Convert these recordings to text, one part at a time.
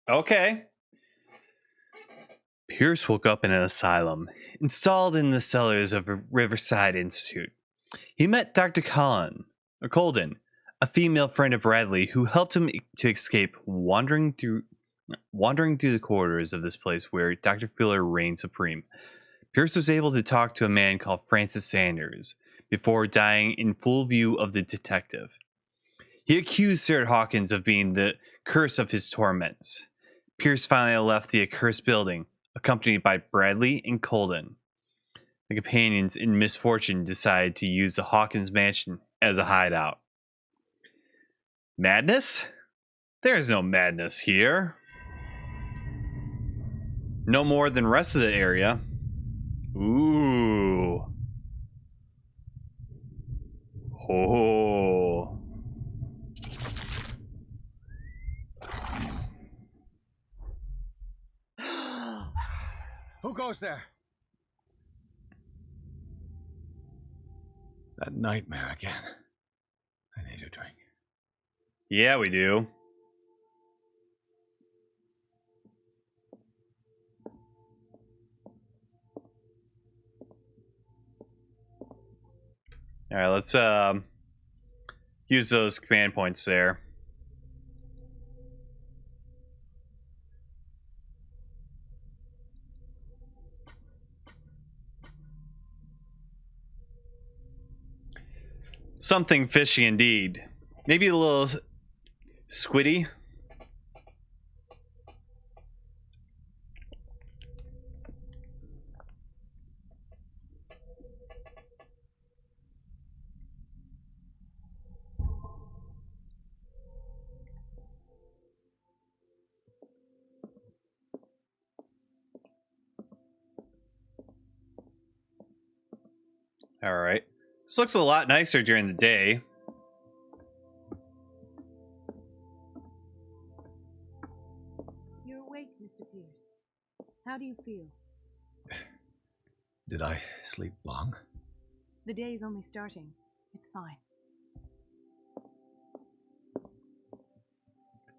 Okay. Pierce woke up in an asylum, installed in the cellars of a Riverside Institute. He met Dr. Colden, a female friend of Bradley who helped him to escape wandering through the corridors of this place where Dr. Fuller reigned supreme. Pierce was able to talk to a man called Francis Sanders before dying in full view of the detective. He accused Sir Hawkins of being the curse of his torments. Pierce finally left the accursed building, accompanied by Bradley and Colden. The companions in misfortune decided to use the Hawkins mansion as a hideout. Madness? There is no madness here. No more than rest of the area. Ooh. Oh. Who goes there? That nightmare again. I need a drink. Yeah, we do. All right, let's use those command points there. Something fishy indeed. Maybe a little squiddy. All right. This looks a lot nicer during the day. You're awake, Mr. Pierce. How do you feel? Did I sleep long? The day is only starting. It's fine.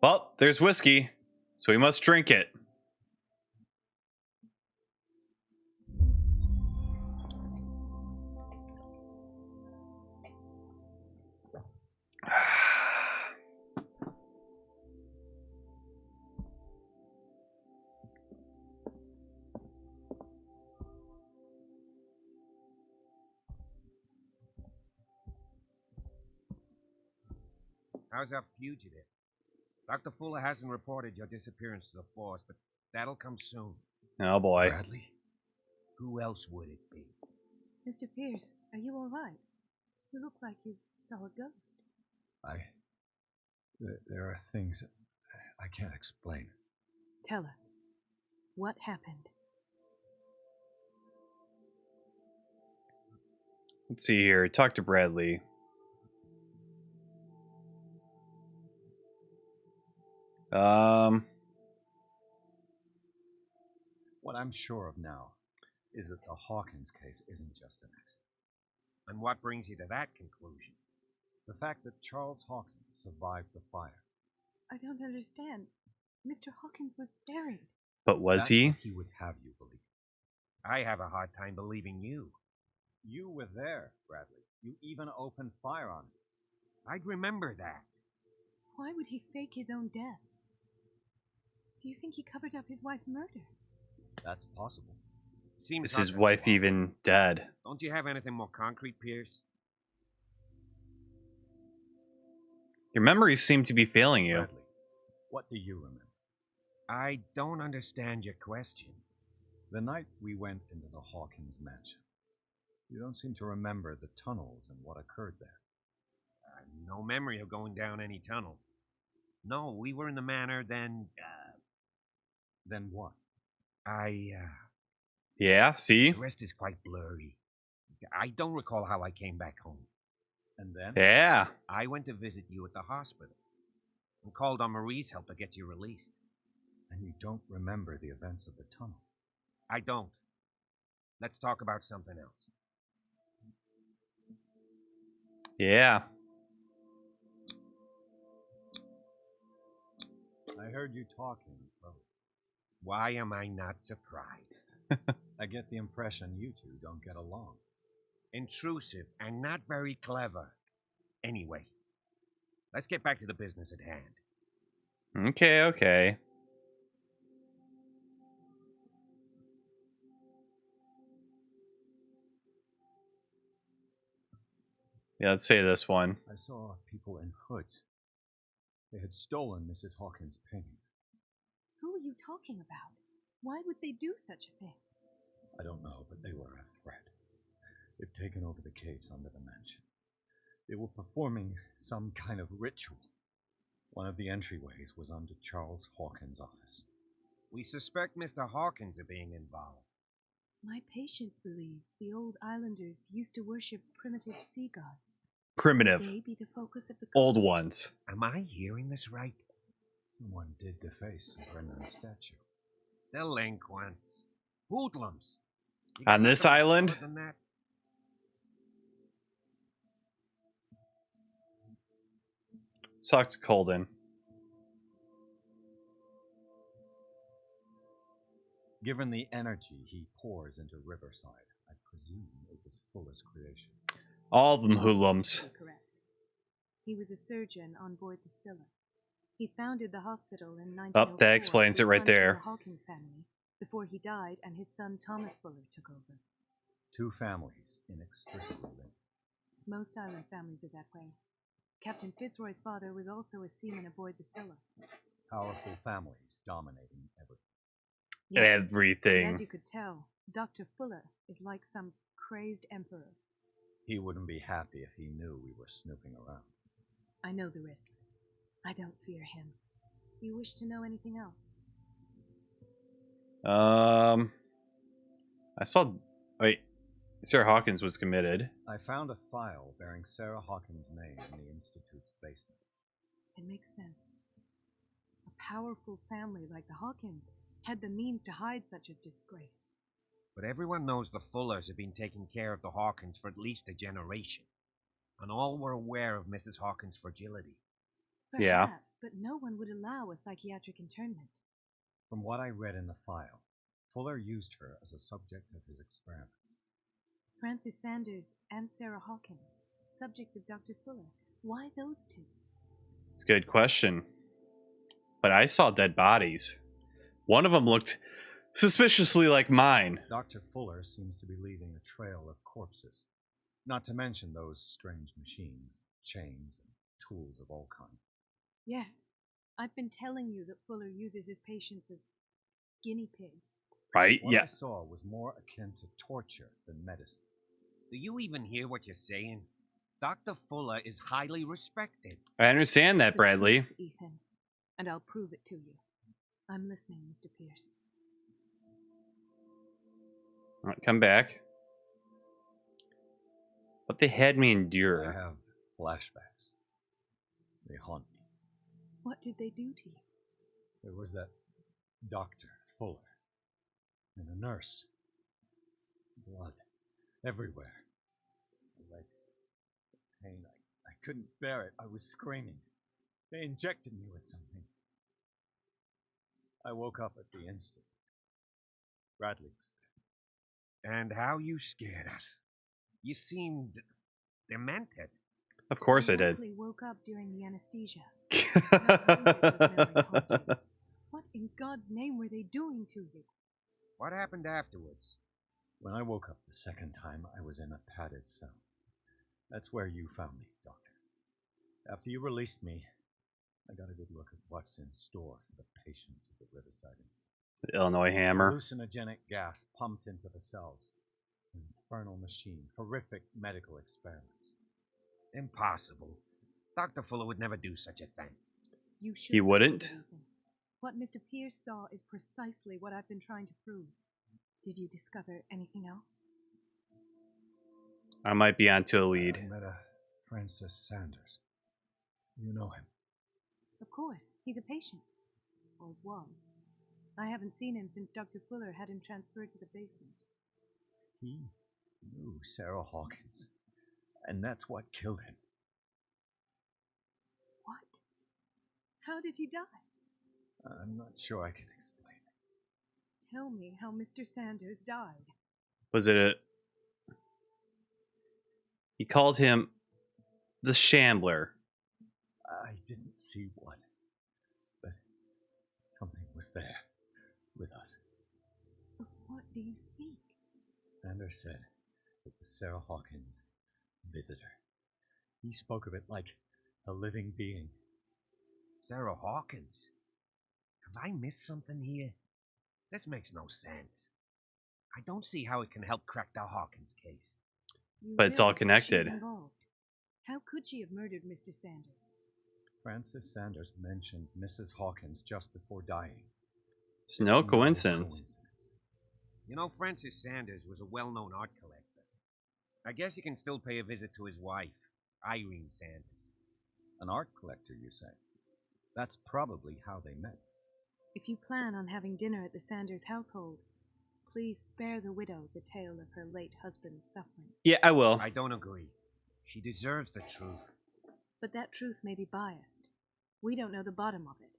Well, there's whiskey, so we must drink it. How's our fugitive? Dr. Fuller hasn't reported your disappearance to the force, but that'll come soon. Oh boy. Bradley? Who else would it be? Mr. Pierce, are you all right? You look like you saw a ghost. There are things I can't explain. Tell us. What happened? Let's see here. Talk to Bradley. What I'm sure of now is that the Hawkins case isn't just an accident. And what brings you to that conclusion? The fact that Charles Hawkins survived the fire. I don't understand. Mr. Hawkins was buried. But was That's he? what he would have you believe. I have a hard time believing you. You were there, Bradley. You even opened fire on him. I'd remember that. Why would he fake his own death? Do you think he covered up his wife's murder? That's possible. Seems Is his like wife even dead? Don't you have anything more concrete, Pierce? Your memories seem to be failing you. Bradley, what do you remember? I don't understand your question. The night we went into the Hawkins mansion. You don't seem to remember the tunnels and what occurred there. No memory of going down any tunnel. No, we were in the manor, then, Then what? Yeah, see? The rest is quite blurry. I don't recall how I came back home. And then? Yeah. I went to visit you at the hospital and called on Marie's help to get you released. And you don't remember the events of the tunnel? I don't. Let's talk about something else. Yeah. I heard you talking Why am I not surprised? I get the impression you two don't get along. Intrusive and not very clever. Anyway, let's get back to the business at hand. Okay, okay. Yeah, let's say this one. I saw people in hoods. They had stolen Mrs. Hawkins' paintings. Who are you talking about? Why would they do such a thing? I don't know, but they were a threat. They've taken over the caves under the mansion. They were performing some kind of ritual. One of the entryways was under Charles Hawkins' office. We suspect Mr. Hawkins of being involved. My patients believe the old islanders used to worship primitive sea gods. Primitive. They be the focus of the Old cult? ones. Am I hearing this right? Someone did deface Brennan's statue. Delinquents. Hoodlums. You On got this nothing more island? solid than that? Let's talk to Colden. Given the energy he pours into Riverside, I presume it was Fuller's creation. All of them hoodlums. Absolutely correct. He was a surgeon on board the Scylla. He founded the hospital in 1904. Oh, that explains it with right funds from there. the Hawkins family before he died and his son Thomas Fuller took over. Two families inextricably linked. Most island families are that way. Captain Fitzroy's father was also a seaman aboard the Scylla. Powerful families dominating everything. Yes, Everything. and as you could tell, Dr. Fuller is like some crazed emperor. He wouldn't be happy if he knew we were snooping around. I know the risks. I don't fear him. Do you wish to know anything else? I saw. Wait, Sarah Hawkins was committed. I found a file bearing Sarah Hawkins' name in the Institute's basement. It makes sense. A powerful family like the Hawkins had the means to hide such a disgrace. But everyone knows the Fullers have been taking care of the Hawkins for at least a generation. And all were aware of Mrs. Hawkins' fragility. Perhaps, Yeah. but no one would allow a psychiatric internment. From what I read in the file, Fuller used her as a subject of his experiments. Francis Sanders and Sarah Hawkins, subjects of Dr. Fuller. Why those two? It's a good question. But I saw dead bodies. One of them looked suspiciously like mine. Dr. Fuller seems to be leaving a trail of corpses, not to mention those strange machines, chains, and tools of all kinds. Yes, I've been telling you that Fuller uses his patients as guinea pigs. Right? What I Yeah. saw was more akin to torture than medicine. Do you even hear what you're saying? Dr. Fuller is highly respected. I understand that, The Bradley. truth, Ethan, and I'll prove it to you. I'm listening, Mr. Pierce. All right, come back. What they had me I endure. have flashbacks. They haunt me. What did they do to you? There was that Dr. Fuller and a nurse. Blood everywhere. My legs. Pain. I couldn't bear it. I was screaming. They injected me with something. I woke up at the Institute. Bradley was there. And how you scared us. You seemed demented. Of course I did. Likely woke up during the anesthesia. No wonder those memories haunt you. What in God's name were they doing to you? What happened afterwards? When I woke up the second time, I was in a padded cell. That's where you found me, Doctor. After you released me, I got a good look at what's in store for the patients of the Riverside Institute. The Illinois Hammer. Hallucinogenic gas pumped into the cells. An infernal machine. Horrific medical experiments. Impossible. Dr. Fuller would never do such a thing. You should He believe wouldn't? it, Ethan. What Mr. Pierce saw is precisely what I've been trying to prove. Did you discover anything else? I might be onto a I lead. met a Francis Sanders. You know him. Of course, he's a patient. Or was. I haven't seen him since Dr. Fuller had him transferred to the basement. He knew Sarah Hawkins. And that's what killed him. What? How did he die? I'm not sure I can explain. tell me how Mr. Sanders died. Was it a... He called him the Shambler. I didn't see one, but something was there with us. Of what do you speak? Sanders said it was Sarah Hawkins' visitor. He spoke of it like a living being. Sarah Hawkins? Have I missed something here? This makes no sense. I don't see how it can help crack the Hawkins case. You But it's all realize connected. she's involved. How could she have murdered Mr. Sanders? Francis Sanders mentioned Mrs. Hawkins just before dying. It's no coincidence. You know, Francis Sanders was a well-known art collector. I guess you can still pay a visit to his wife, Irene Sanders. An art collector, you say? That's probably how they met. If you plan on having dinner at the Sanders household, please spare the widow the tale of her late husband's suffering. Yeah, I will. I don't agree. She deserves the truth. But that truth may be biased. We don't know the bottom of it.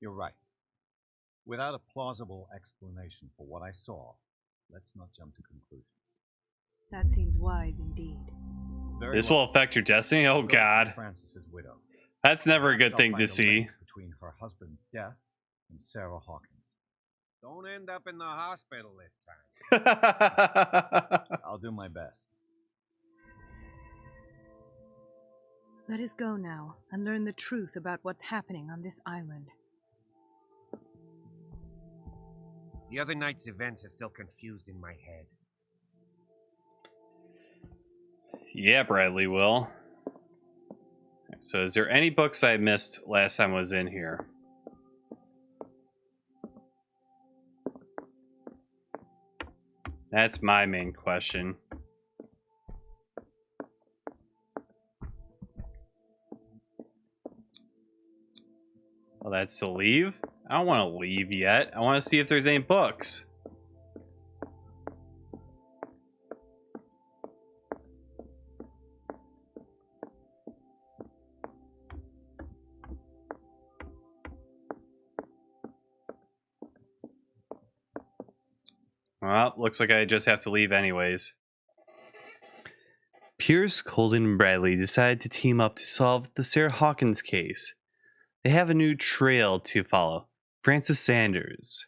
You're right. Without a plausible explanation for what I saw, let's not jump to conclusions. That seems wise indeed. Very This well. will affect your destiny? Oh, Go to see God. Francis's widow. That's never a good Perhaps I'll thing find to a see. link between her husband's death and Sarah Hawkins. Don't end up in the hospital this time. I'll do my best. Let us go now and learn the truth about what's happening on this island. The other night's events are still confused in my head. Yeah, Bradley will. So is there any books I missed last time I was in here? That's my main question. Oh, that's to leave? I don't want to leave yet. I want to see if there's any books. Well, looks like I just have to leave anyways. Pierce, Colden, and Bradley decide to team up to solve the Sarah Hawkins case. They have a new trail to follow. Francis Sanders,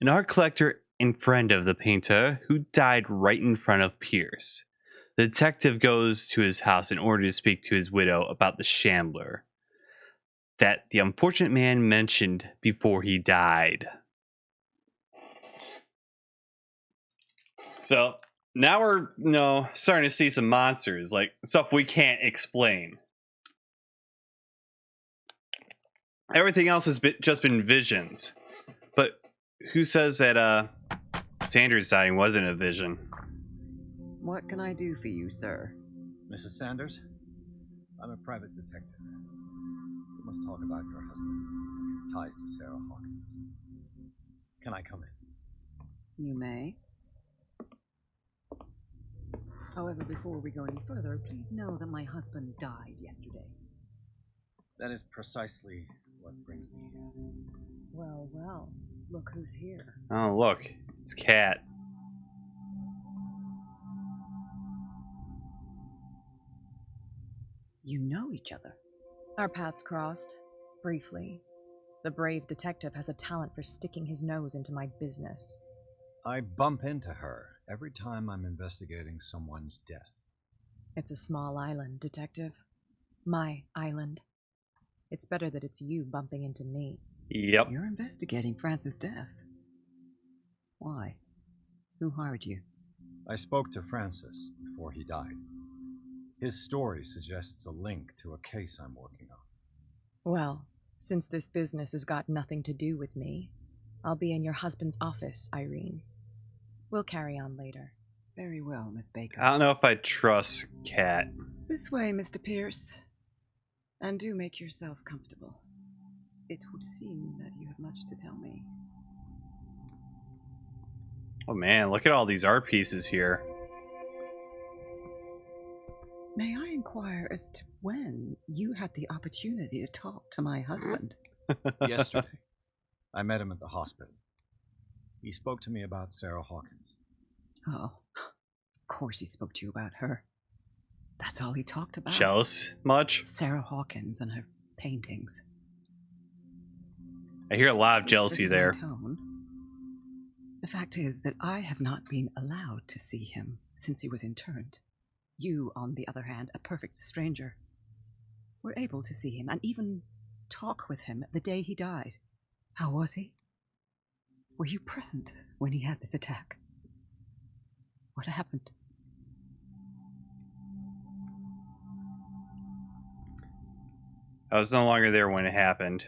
an art collector and friend of the painter who died right in front of Pierce. The detective goes to his house in order to speak to his widow about the Shambler that the unfortunate man mentioned before he died. So now we're starting to see some monsters, like stuff we can't explain. Everything else has just been visions. But who says that Sanders dying wasn't a vision? What can I do for you, sir? Mrs. Sanders, I'm a private detective. We must talk about your husband and his ties to Sarah Hawkins. Can I come in? You may. However, before we go any further, please know that my husband died yesterday. That is precisely what brings me here. Well, well, look who's here. Oh, look, it's Cat. You know each other. Our paths crossed, briefly. The brave detective has a talent for sticking his nose into my business. I bump into her every time I'm investigating someone's death. It's a small island, detective. My island. It's better that it's you bumping into me. Yep. You're investigating Francis' death. Why? Who hired you? I spoke to Francis before he died. His story suggests a link to a case I'm working on. Well, since this business has got nothing to do with me, I'll be in your husband's office, Irene. We'll carry on later. Very well, Miss Baker. I don't know if I trust Cat. This way, Mr. Pierce. And do make yourself comfortable. It would seem that you have much to tell me. Oh man, look at all these art pieces here. May I inquire as to when you had the opportunity to talk to my husband? Yesterday, I met him at the hospital. He spoke to me about Sarah Hawkins. Oh, of course he spoke to you about her. That's all he talked about. Jealous much? Sarah Hawkins and her paintings. I hear a lot of Please jealousy forgive my there. tone. The fact is that I have not been allowed to see him since he was interned. You, on the other hand, a perfect stranger, were able to see him and even talk with him the day he died. How was he? Were you present when he had this attack? What happened? I was no longer there when it happened.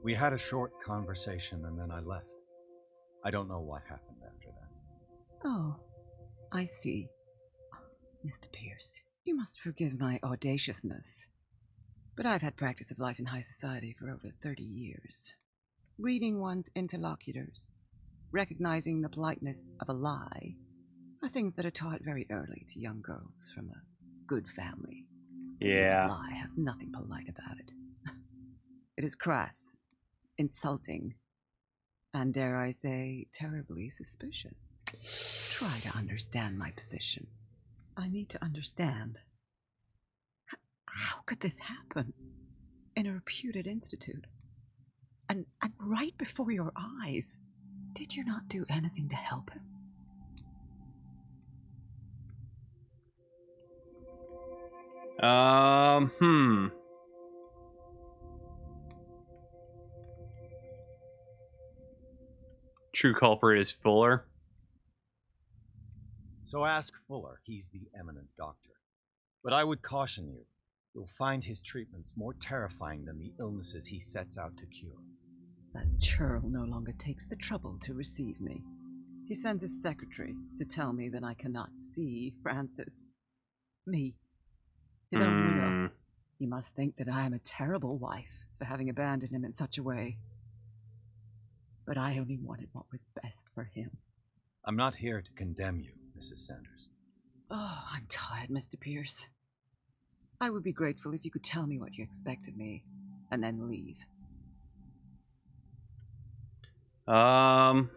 We had a short conversation and then I left. I don't know what happened after that. Oh, I see. Mr. Pierce, you must forgive my audaciousness, but I've had practice of life in high society for over 30 years. Reading one's interlocutors, recognizing the politeness of a lie, are things that are taught very early to young girls from a good family. Yeah. A lie has nothing polite about it. It is crass, insulting, and dare I say, terribly suspicious. Try to understand my position. I need to understand. How could this happen? In a reputed institute? And right before your eyes? Did you not do anything to help him? True culprit is Fuller. So ask Fuller, he's the eminent doctor. But I would caution you, you'll find his treatments more terrifying than the illnesses he sets out to cure. That churl no longer takes the trouble to receive me. He sends his secretary to tell me that I cannot see Francis. Me. His own widow. He must think that I am a terrible wife for having abandoned him in such a way. But I only wanted what was best for him. I'm not here to condemn you, Mrs. Sanders. Oh, I'm tired, Mr. Pierce. I would be grateful if you could tell me what you expect of me, and then leave. Tell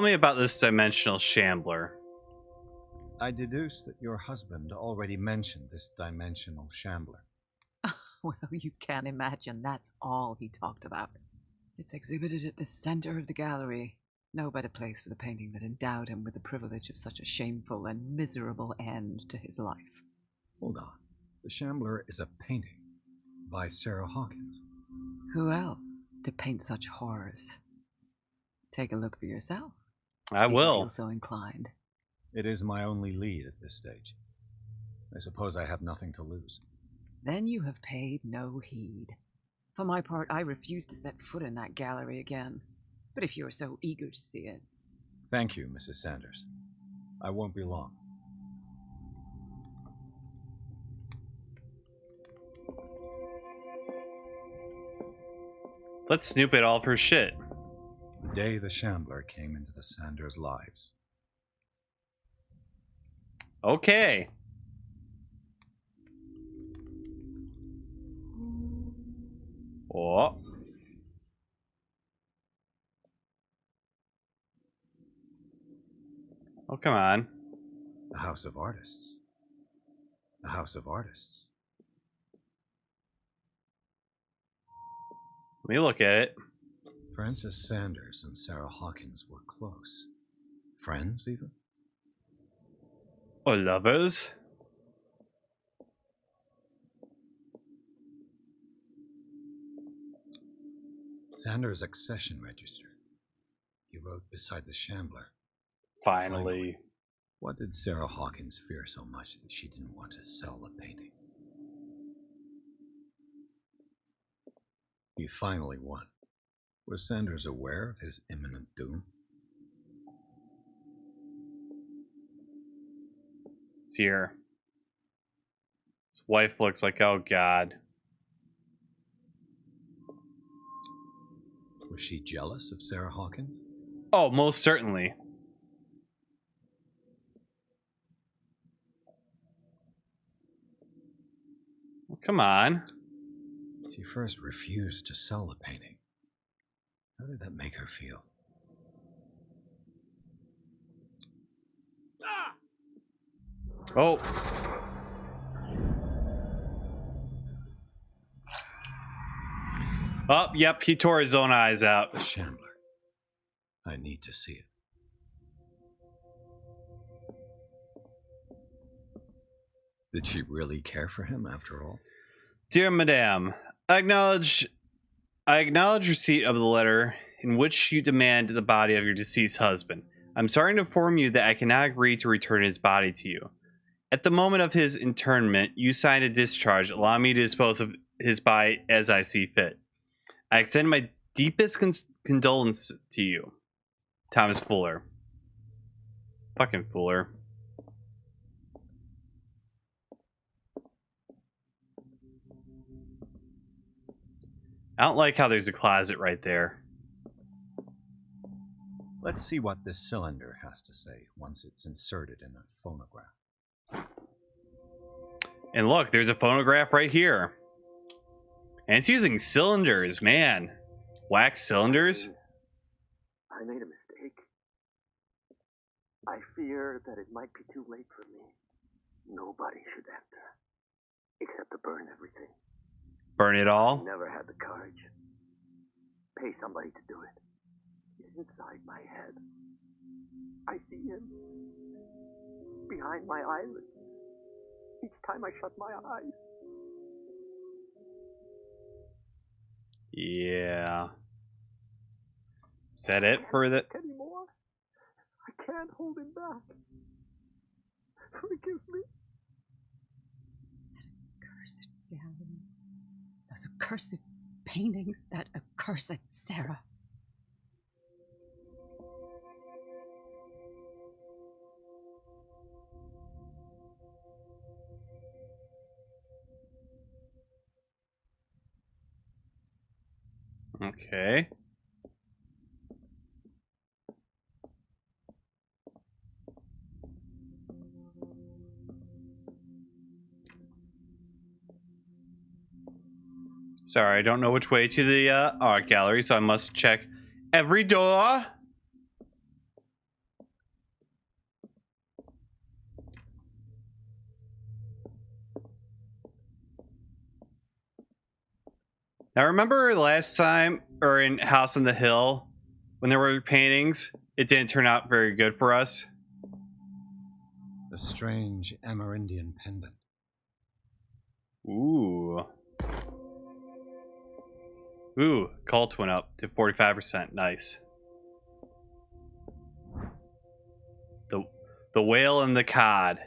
me about this dimensional Shambler. I deduce that your husband already mentioned this dimensional Shambler. Well, you can imagine that's all he talked about. It's exhibited at the center of the gallery. No better place for the painting that endowed him with the privilege of such a shameful and miserable end to his life. Hold on. The Shambler is a painting by Sarah Hawkins. Who else to paint such horrors? Take a look for yourself. I if you will. feel so inclined. It is my only lead at this stage. I suppose I have nothing to lose. Then you have paid no heed. For my part, I refuse to set foot in that gallery again. But if you're so eager to see it... Thank you, Mrs. Sanders. I won't be long. Let's snoop at all of her shit. The day the Shambler came into the Sanders' lives. Okay. Oh. Oh, come on. The House of Artists. The House of Artists. Let me look at it. Francis Sanders and Sarah Hawkins were close. Friends, even? Or lovers. Sanders' accession register. He wrote beside the Shambler. Finally. What did Sarah Hawkins fear so much that she didn't want to sell the painting? He finally won. Was Sanders aware of his imminent doom? It's here. His wife looks like, oh god. Was she jealous of Sarah Hawkins? Oh, most certainly. Well, come on. She first refused to sell the painting. How did that make her feel? Oh. Oh, yep, he tore his own eyes out. The Shambler. I need to see it. Did she really care for him after all? Dear Madame, I acknowledge receipt of the letter in which you demand the body of your deceased husband. I'm sorry to inform you that I cannot agree to return his body to you. At the moment of his internment, you signed a discharge allowing me to dispose of his body as I see fit. I extend my deepest condolence to you. Thomas Fuller. Fucking Fuller. I don't like how there's a closet right there. Let's see what this cylinder has to say once it's inserted in a phonograph. And look, there's a phonograph right here. And it's using cylinders, man. Wax cylinders? I made a mistake. I fear that it might be too late for me. Nobody should enter, except to burn everything. Burn it all? Never had the courage. Pay somebody to do it. It's inside my head. I see him behind my eyelids. Each time I shut my eyes. Yeah. Is that it for the... Anymore. I can't hold him back. Forgive me. Accursed gallery. Those accursed paintings. That accursed Sarah. Okay. Sorry, I don't know which way to the art gallery, so I must check every door. Now, remember last time, or in House on the Hill, when there were paintings, it didn't turn out very good for us? The strange Amerindian pendant. Ooh. Ooh, cult went up to 45%. Nice. The whale and the cod.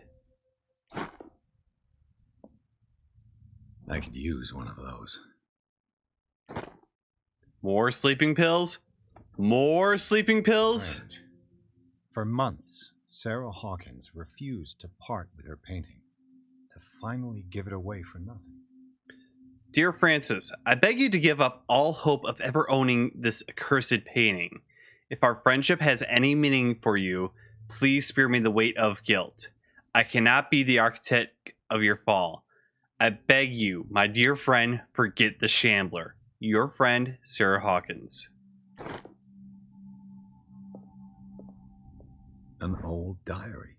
I could use one of those. More sleeping pills? More sleeping pills? Strange. For months, Sarah Hawkins refused to part with her painting, to finally give it away for nothing. Dear Francis, I beg you to give up all hope of ever owning this accursed painting. If our friendship has any meaning for you, please spare me the weight of guilt. I cannot be the architect of your fall. I beg you, my dear friend, forget the Shambler. Your friend, Sarah Hawkins. An old diary.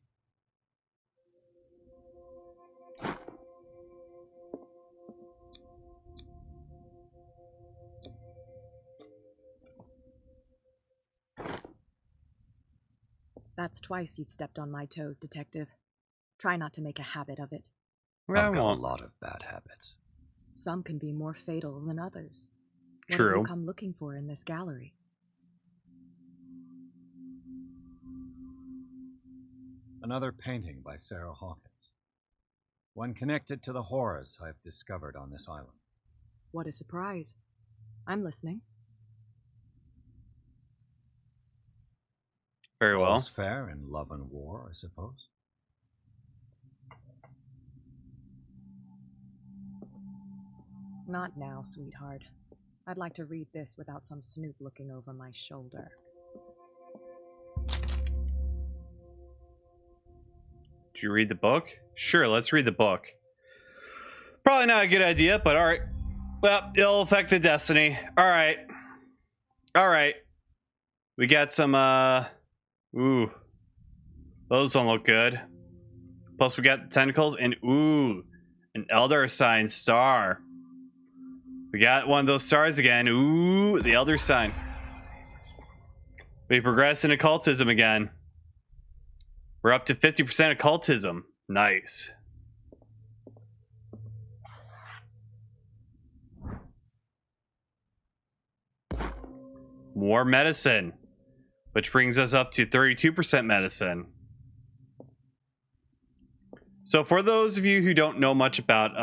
That's twice you've stepped on my toes, Detective. Try not to make a habit of it. I've got a lot of bad habits. Some can be more fatal than others. What have True. you come looking for in this gallery? Another painting by Sarah Hawkins. One connected to the horrors I've discovered on this island. What a surprise. I'm listening. Very well. All's fair in love and war, I suppose. Not now, sweetheart. I'd like to read this without some snoop looking over my shoulder. Did you read the book? Sure, let's read the book. Probably not a good idea, but alright. Well, it'll affect the destiny. Alright. Alright. We got some, ooh. Those don't look good. Plus we got tentacles and, ooh, an Elder Sign star. We got one of those stars again. Ooh, the Elder Sign. We progress in occultism again. We're up to 50% occultism. Nice. More medicine, which brings us up to 32% medicine. So for those of you who don't know much about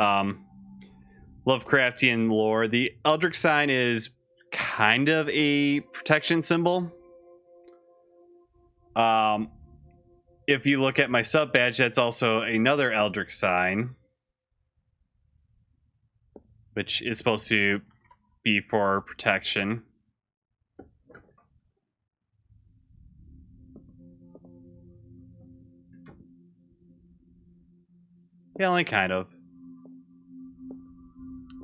Lovecraftian lore, the Eldritch Sign is kind of a protection symbol. If you look at my sub badge, that's also another Eldritch Sign, which is supposed to be for protection. Yeah, only kind of.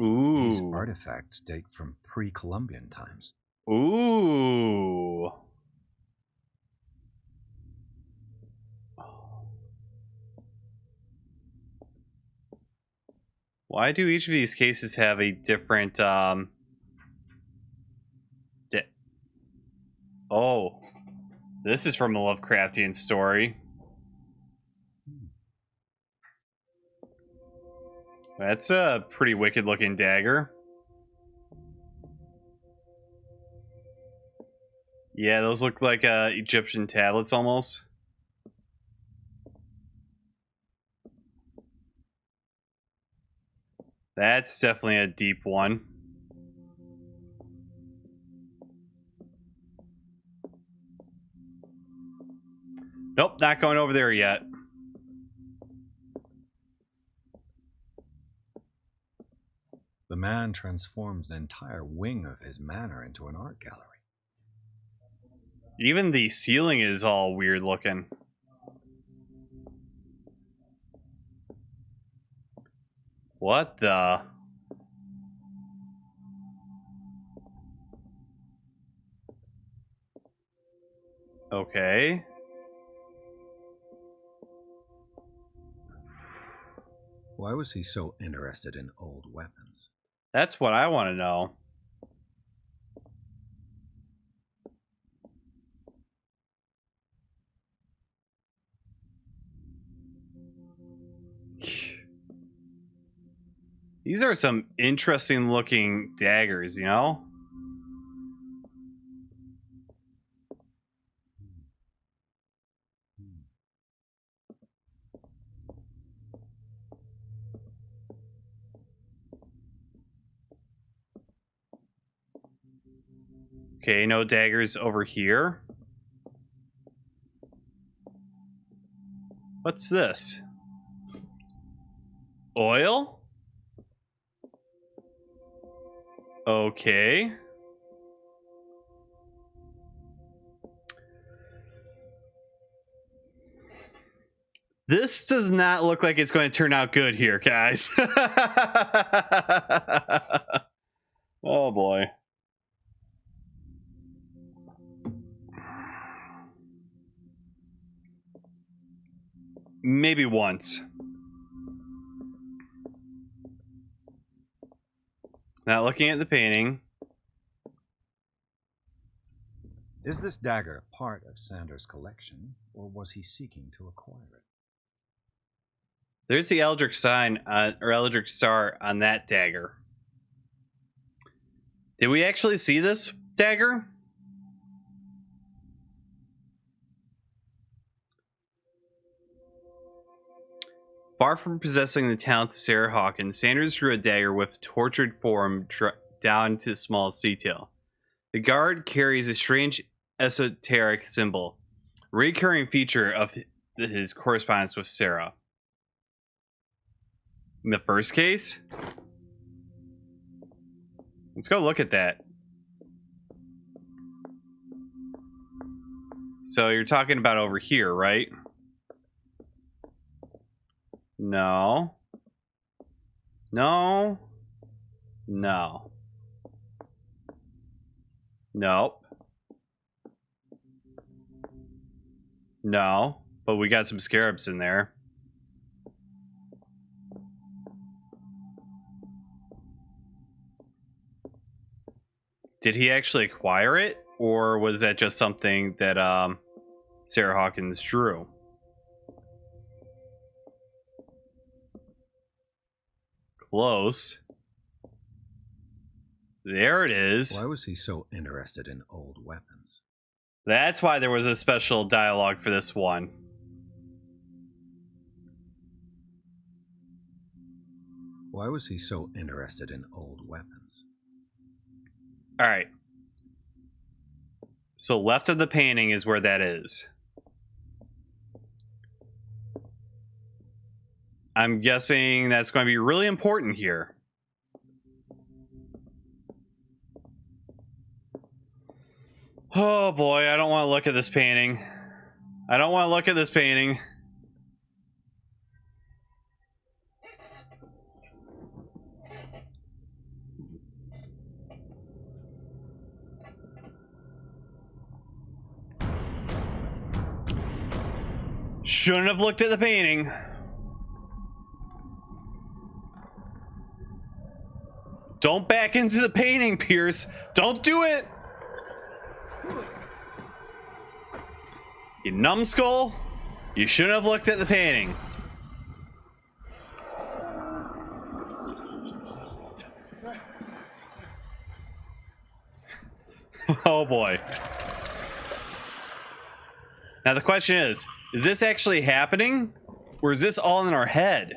Ooh. These artifacts date from pre-Columbian times. Ooh. Why do each of these cases have a different oh, this is from a Lovecraftian story. That's a pretty wicked looking dagger. Yeah, those look like Egyptian tablets almost. That's definitely a deep one. Nope, not going over there yet. The man transformed an entire wing of his manor into an art gallery. Even the ceiling is all weird looking. What the? Okay. Why was he so interested in old weapons? That's what I want to know. These are some interesting looking daggers, you know? Okay, no daggers over here. What's this? Oil? Okay. This does not look like it's going to turn out good here, guys. Oh boy. Maybe once. Not looking at the painting. Is this dagger part of Sanders' collection, or was he seeking to acquire it? There's the Eldritch sign, or Eldritch star on that dagger. Did we actually see this dagger? Far from possessing the talents of Sarah Hawkins, Sanders drew a dagger with tortured form down to the smallest detail. The guard carries a strange esoteric symbol, a recurring feature of his correspondence with Sarah. In the first case, let's go look at that. So you're talking about over here, right? No. No. No. Nope. No. But we got some scarabs in there. Did he actually acquire it? Or was that just something that Sarah Hawkins drew? Close. There it is. Why was he so interested in old weapons? That's why there was a special dialogue for this one. Why was he so interested in old weapons? All right. So left of the painting is where that is. I'm guessing that's going to be really important here. Oh boy, I don't want to look at this painting. I don't want to look at this painting. Shouldn't have looked at the painting. Don't back into the painting, Pierce. Don't do it. You numbskull. You shouldn't have looked at the painting. Oh boy. Now the question is this actually happening? Or is this all in our head?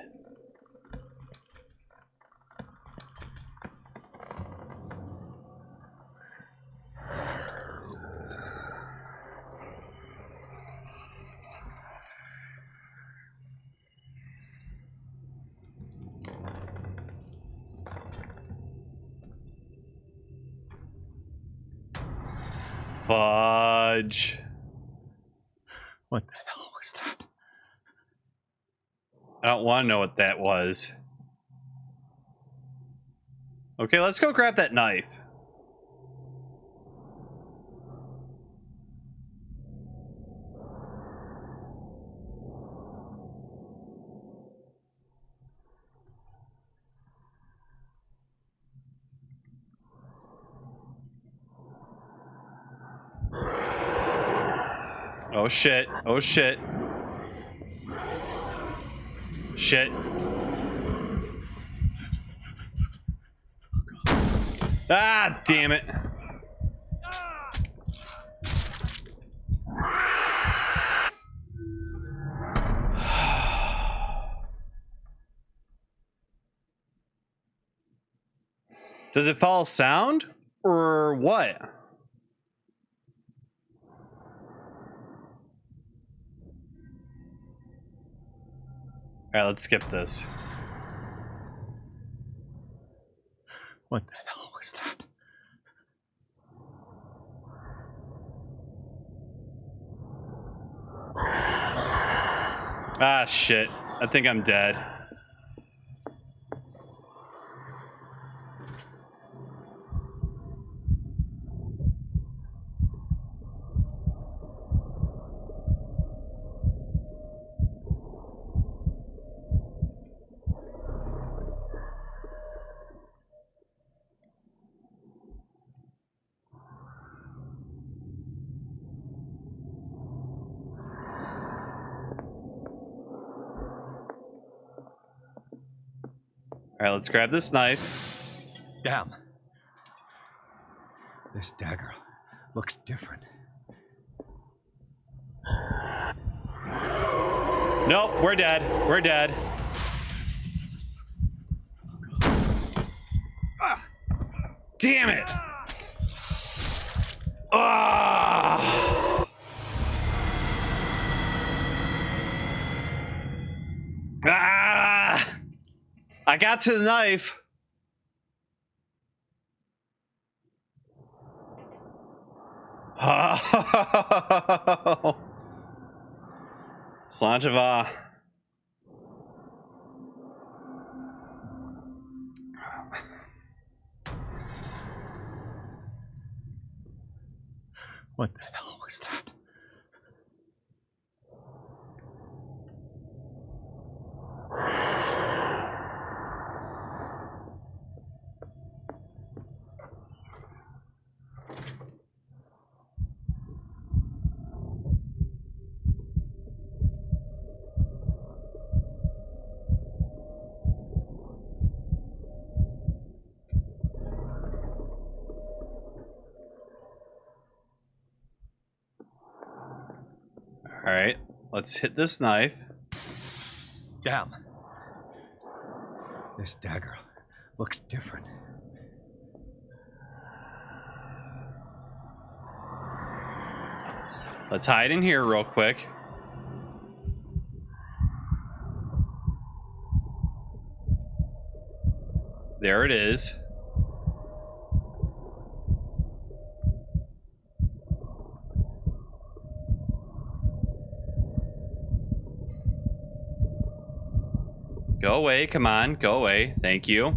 Fudge. What the hell was that? I don't want to know what that was. Okay, let's go grab that knife. Oh shit. Oh shit. Shit. Ah, damn it. Does it follow sound or what? All right, let's skip this. What the hell was that? Ah, shit. I think I'm dead. All right, let's grab this knife. Damn. This dagger looks different. Nope, we're dead. We're dead. Damn it! Ah! Ah! I got to the knife. Oh. Slanjava. What the hell was that? All right, let's hit this knife. Damn. This dagger looks different. Let's hide in here real quick. There it is. Go away, come on, go away. Thank you. All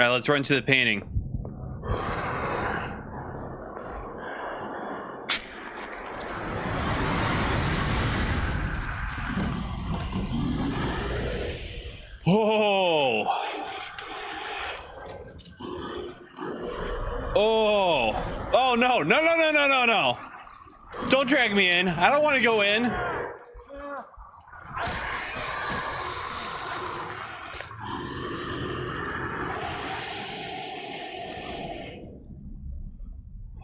right, let's run to the painting. Oh. Oh. Oh, no. No, no, no, no, no, no. Don't drag me in. I don't want to go in.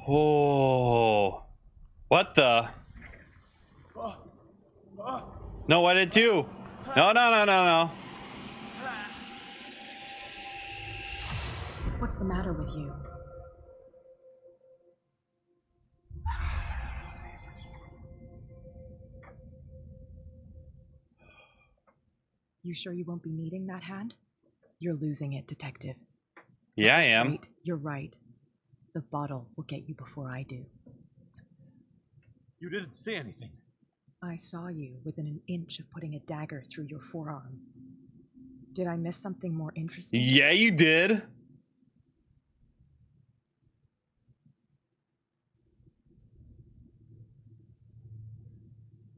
Oh. What the? No, what did it do? No, no, no, no, no. What's the matter with you? You sure you won't be needing that hand? You're losing it, Detective. Yeah, I am. Right, you're right. The bottle will get you before I do. You didn't see anything. I saw you within an inch of putting a dagger through your forearm. Did I miss something more interesting? Yeah, you did.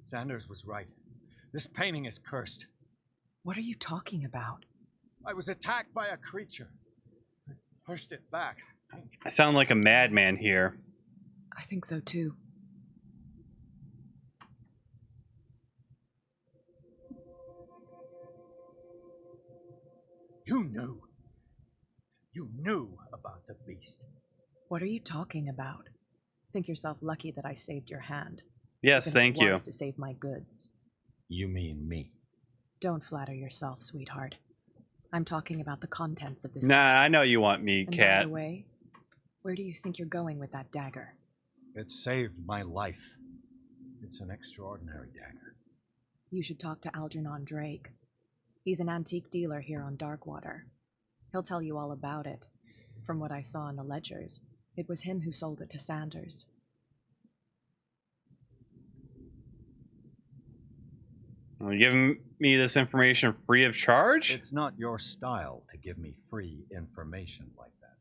Sanders was right. This painting is cursed. What are you talking about? I was attacked by a creature. I pushed it back. I sound like a madman here. I think so too. You knew. You knew about the beast. What are you talking about? Think yourself lucky that I saved your hand. Yes, Even if thank it you. was to save my goods. You mean me? Don't flatter yourself, sweetheart. I'm talking about the contents of this. Nah, I know you want me, And by cat. the way, where do you think you're going with that dagger? It saved my life. It's an extraordinary dagger. You should talk to Algernon Drake. He's an antique dealer here on Darkwater. He'll tell you all about it. From what I saw in the ledgers, it was him who sold it to Sanders. Are you giving me this information free of charge? It's not your style to give me free information like that.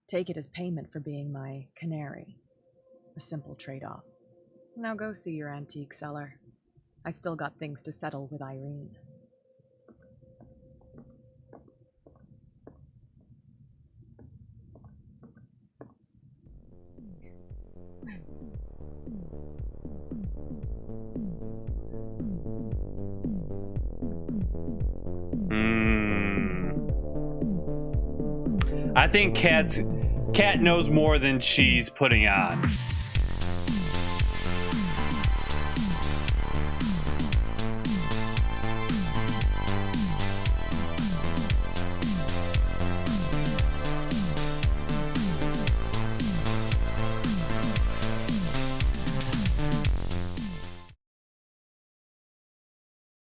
Take it as payment for being my canary. A simple trade-off. Now go see your antique seller. I still got things to settle with Irene. I think Cat knows more than she's putting on.